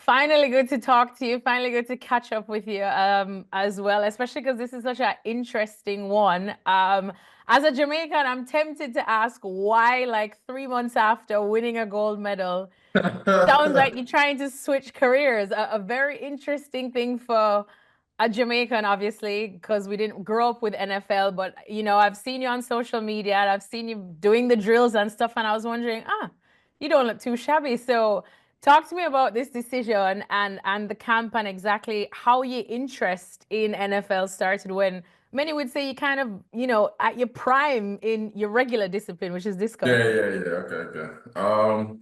Finally good to talk to you. Finally good to catch up with you as well, especially because this is such an interesting one. As a Jamaican, I'm tempted to ask why, like 3 months after winning a gold medal, sounds like you're trying to switch careers. A very interesting thing for a Jamaican, obviously, because we didn't grow up with NFL, but I've seen you on social media and I've seen you doing the drills and stuff, and I was wondering, you don't look too shabby. So talk to me about this decision and the camp and exactly how your interest in NFL started when many would say you kind of, at your prime in your regular discipline, which is discus. Yeah. Okay.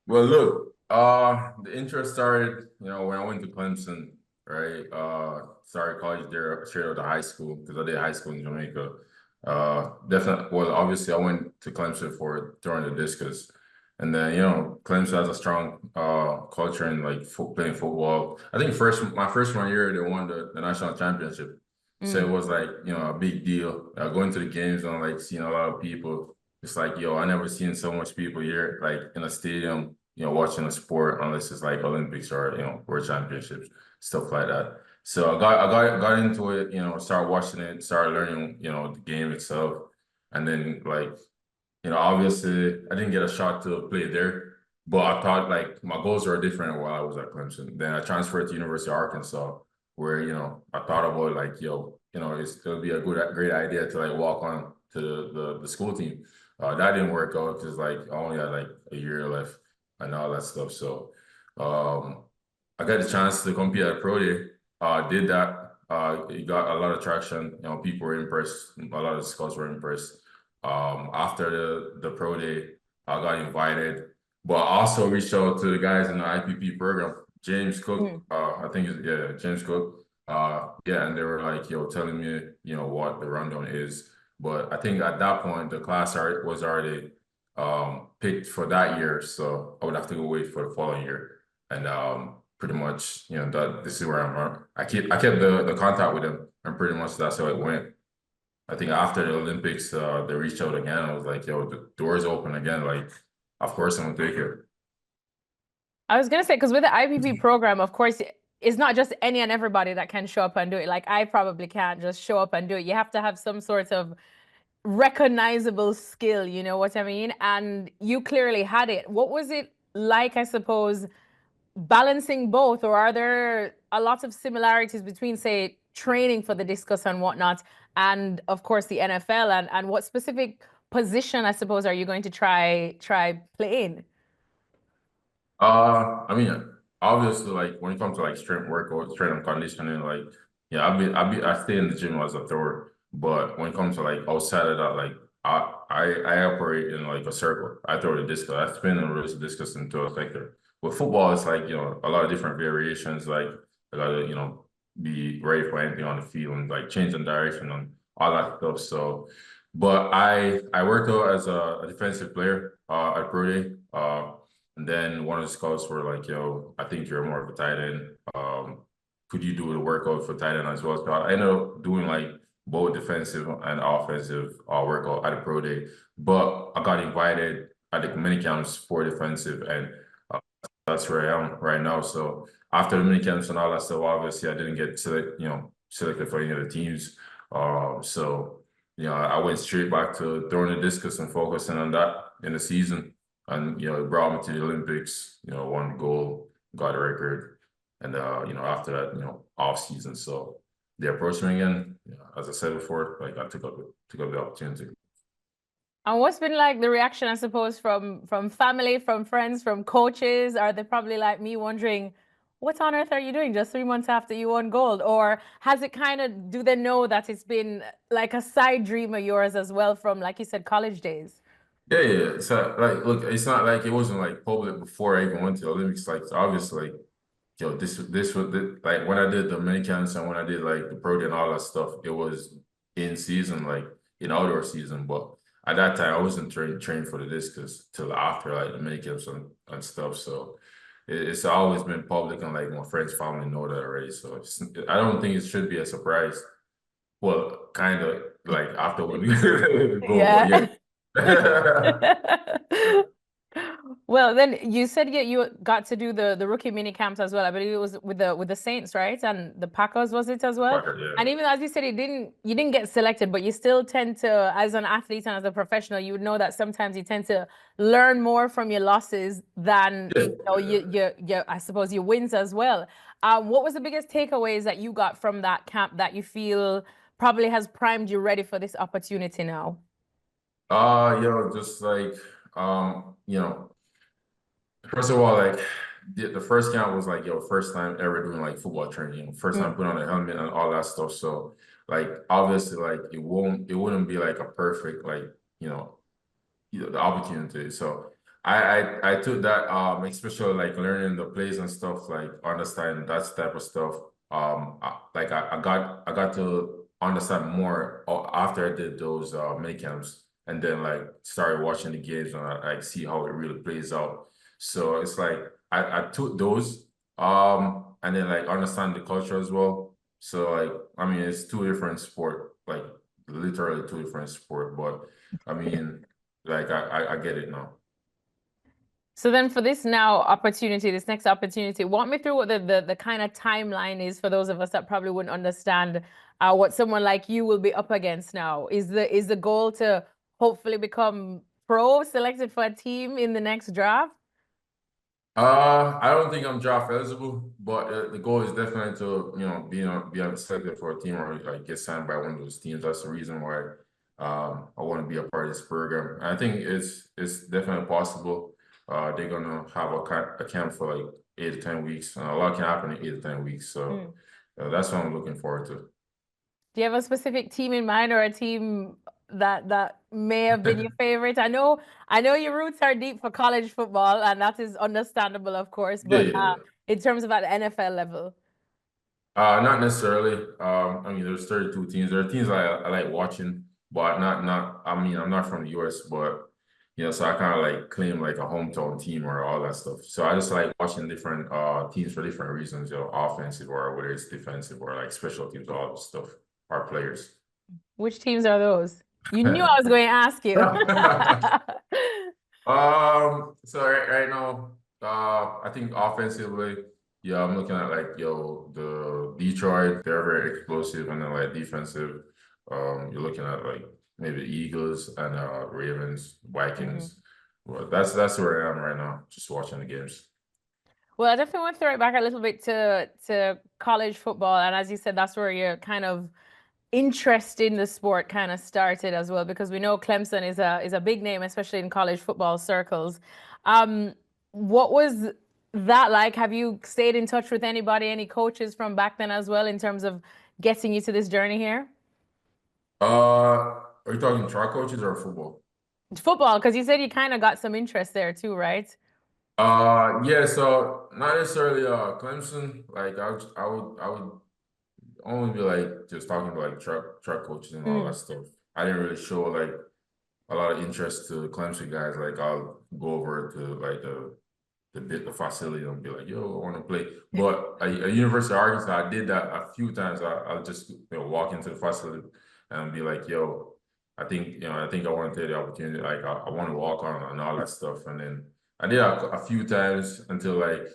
Well, look, the interest started, when I went to Clemson, right? Started college there straight out of high school because I did high school in Jamaica. Definitely. Well, obviously, I went to Clemson for throwing the discus, and then Clemson has a strong culture in like playing football. I think my first 1 year they won the national championship, so it Mm. was like a big deal. Going to the games and like seeing a lot of people. It's like, I never seen so much people here, like in a stadium, watching a sport, unless it's like Olympics or, World Championships, stuff like that. So I got into it, started watching it, started learning, the game itself. And then like, obviously I didn't get a shot to play there, but I thought like my goals were different while I was at Clemson. Then I transferred to University of Arkansas, where, I thought about like, it'll be a great idea to like walk on to the school team. That didn't work out because like I only had like a year left and all that stuff. So I got the chance to compete at Pro Day. Did that. It got a lot of traction. People were impressed. A lot of the scouts were impressed. After the Pro Day, I got invited, but I also reached out to the guys in the IPP program, James Cook. Mm. I think James Cook. Yeah, and they were like, telling me, what the rundown is. But I think at that point the class was already picked for that year, so I would have to go wait for the following year. And pretty much, that this is where I'm at. I kept the contact with them, and pretty much that's how it went. I think after the Olympics, they reached out again. I was like, the door's open again. Like, of course I'm gonna take it. I was gonna say, because with the IPP program, of course, it's not just any and everybody that can show up and do it. Like I probably can't just show up and do it. You have to have some sort of recognizable skill, you know what I mean? And you clearly had it. What was it like, I suppose, balancing both, or are there a lot of similarities between, say, training for the discus and whatnot, and of course the NFL, and what specific position, I suppose, are you going to try playing? I mean, obviously, like when it comes to like strength workout, strength and conditioning, like I stay in the gym as a thrower. But when it comes to like outside of that, like I operate in like a circle. I throw the discus, I spin and release the discus into a sector. With football, it's like, a lot of different variations. Like I gotta, be ready for anything on the field and like changing direction and all that stuff. So, but I worked out as a defensive player at Pro Day. And then one of the scouts were like, I think you're more of a tight end. Could you do the workout for tight end as well? So I ended up doing like both defensive and offensive workout at the Pro Day. But I got invited at the mini camps for defensive, and that's where I am right now. So after the mini camps and all that stuff, obviously I didn't get selected for any of the teams. So I went straight back to throwing the discus and focusing on that in the season. And it brought me to the Olympics, won gold, got a record. And after that, off season. So they approached me again. As I said before, like I took up the opportunity. And what's been like the reaction, I suppose, from family, from friends, from coaches? Are they probably like me wondering, what on earth are you doing just 3 months after you won gold? Or has it kind of, do they know that it's been like a side dream of yours as well from, like you said, college days? Yeah. So like, look, it's not like it wasn't like public before I even went to the Olympics. Like, obviously, like, this was like when I did the mini camps and when I did like the pro day and all that stuff, it was in season, like in outdoor season. But at that time, I wasn't trained for the discus till after like the mini camps and stuff. So it's always been public, and like my friends, family know that already. So I don't think it should be a surprise. Well, kind of like after we go, but Yeah. yeah. Well, then you said you got to do the rookie mini camps as well. I believe it was with the Saints, right? And the Packers, was it as well? Parker, And yeah. even as you said, you didn't get selected, but you still tend to, as an athlete and as a professional, you would know that sometimes you tend to learn more from your losses than Yeah, I suppose your wins as well. What was the biggest takeaways that you got from that camp that you feel probably has primed you ready for this opportunity now? just like you know, first of all, like the first count was like, yo, first time ever doing like football training, first time Mm, putting on a helmet and all that stuff. So like obviously like it wouldn't be like a perfect like, you know, the opportunity. So I took that especially like learning the plays and stuff, like understanding that type of stuff. I got to understand more after I did those mini camps, and then like started watching the games and I like see how it really plays out. So it's like I took those and then like understand the culture as well. So like I mean it's two different sport, like literally two different sport, but I mean like I get it now. So then for this now opportunity, this next opportunity, walk me through what the kind of timeline is for those of us that probably wouldn't understand what someone like you will be up against now. Is the goal to hopefully become pro, selected for a team in the next draft? I don't think I'm draft eligible, but the goal is definitely to, be selected for a team or like get signed by one of those teams. That's the reason why I want to be a part of this program. And I think it's definitely possible. They're gonna have a camp for like 8 to 10 weeks, and a lot can happen in 8 to 10 weeks. So Mm. that's what I'm looking forward to. Do you have a specific team in mind or a team that may have been your favorite? I know your roots are deep for college football, and that is understandable, of course, Yeah, but yeah, yeah. in terms of at the NFL level. Not necessarily. I mean, there's 32 teams. There are teams I like watching, but not. I mean, I'm not from the US, but so I kind of like claim like a hometown team or all that stuff. So I just like watching different teams for different reasons, offensive or whether it's defensive or like special teams, all this stuff. Our players. Which teams are those? You knew I was going to ask you. So right now, I think offensively, yeah, I'm looking at like the Detroit, they're very explosive, and then like defensive, you're looking at like maybe Eagles and Ravens, Mhm. Vikings. Well, that's where I am right now, just watching the games. Well, I definitely want to throw it back a little bit to college football, and as you said, that's where your kind of interest in the sport kind of started as well, because we know Clemson is a big name, especially in college football circles. Um, what was that like? Have you stayed in touch with anybody, any coaches from back then as well, in terms of getting you to this journey here? Are you talking track coaches or football? Football, because you said you kind of got some interest there too, right? Yeah, so not necessarily Clemson. Like I would only be like just talking to like truck coaches and all that Mm. stuff. I didn't really show like a lot of interest to the Clemson guys. Like I'll go over to like the facility and be like, yo, I want to play. But at University of Arkansas, I did that a few times. I'll just walk into the facility and be like, yo, I think I want to take the opportunity. Like I want to walk on and all that stuff. And then I did a few times until like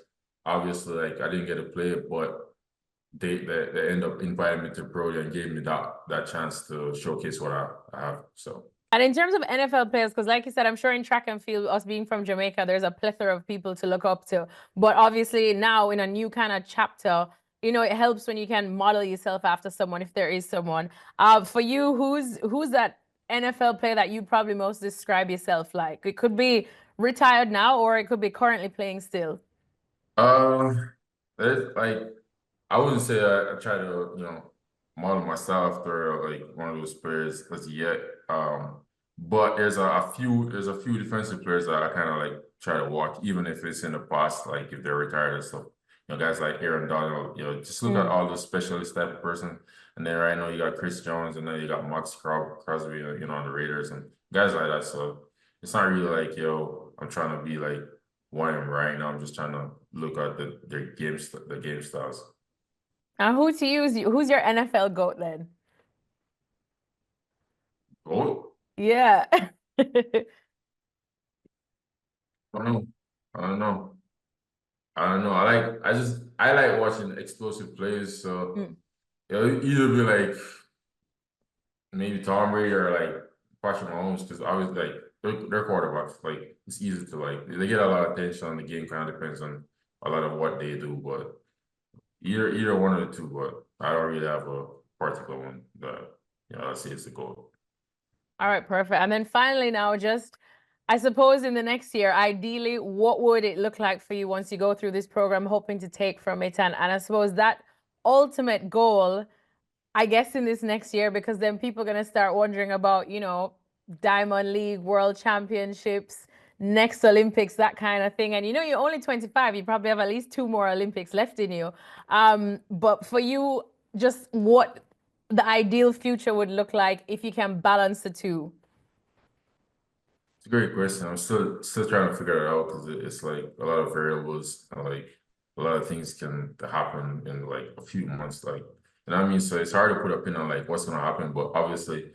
obviously like I didn't get to play it, but they end up inviting me to pro and gave me that chance to showcase what I have. So And in terms of NFL players, because like you said, I'm sure in track and field, us being from Jamaica, there's a plethora of people to look up to. But obviously now in a new kind of chapter, it helps when you can model yourself after someone, if there is someone. For you, who's that NFL player that you probably most describe yourself like? It could be retired now, or it could be currently playing still. it's like I wouldn't say I try to, model myself after like one of those players as yet. But there's a few defensive players that I kind of like try to watch, even if it's in the past, like if they're retired and stuff. Guys like Aaron Donald, just look at Mm. all the specialist type of person. And then right now you got Chris Jones, and then you got Max Crosby, on the Raiders and guys like that. So it's not really like, I'm trying to be like one of them right now. I'm just trying to look at the game styles. And who to use? Who's your NFL GOAT then? Oh, Yeah. I don't know. I don't know. I don't know. I like watching explosive plays. So Mm. it'll either be like maybe Tom Brady or like Patrick Mahomes because I was like they're quarterbacks. Like it's easy to like they get a lot of attention on the game. Kind of depends on a lot of what they do, but either one of the two. But I don't really have a particular one that I say is the goal. All right, perfect. And then finally now, just I suppose in the next year, ideally, what would it look like for you once you go through this program, hoping to take from it? And I suppose that ultimate goal, I guess, in this next year, because then people are going to start wondering about, Diamond League, World Championships, next Olympics, that kind of thing. And you're only 25, you probably have at least 2 more Olympics left in you. But for you, just what the ideal future would look like if you can balance the two. It's a great question. I'm still trying to figure it out because it's like a lot of variables and like a lot of things can happen in like a few months. Like, I mean? So it's hard to put a pin on like what's gonna happen, but obviously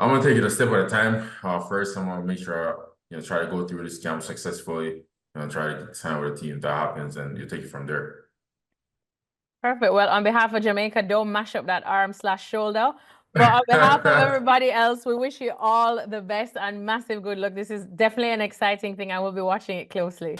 I'm gonna take it a step at a time. First, I'm gonna make sure try to go through this camp successfully and try to sign with a team. If that happens, and you take it from there. Perfect. Well, on behalf of Jamaica, don't mash up that arm/shoulder. But on behalf of everybody else, we wish you all the best and massive good luck. This is definitely an exciting thing. I will be watching it closely.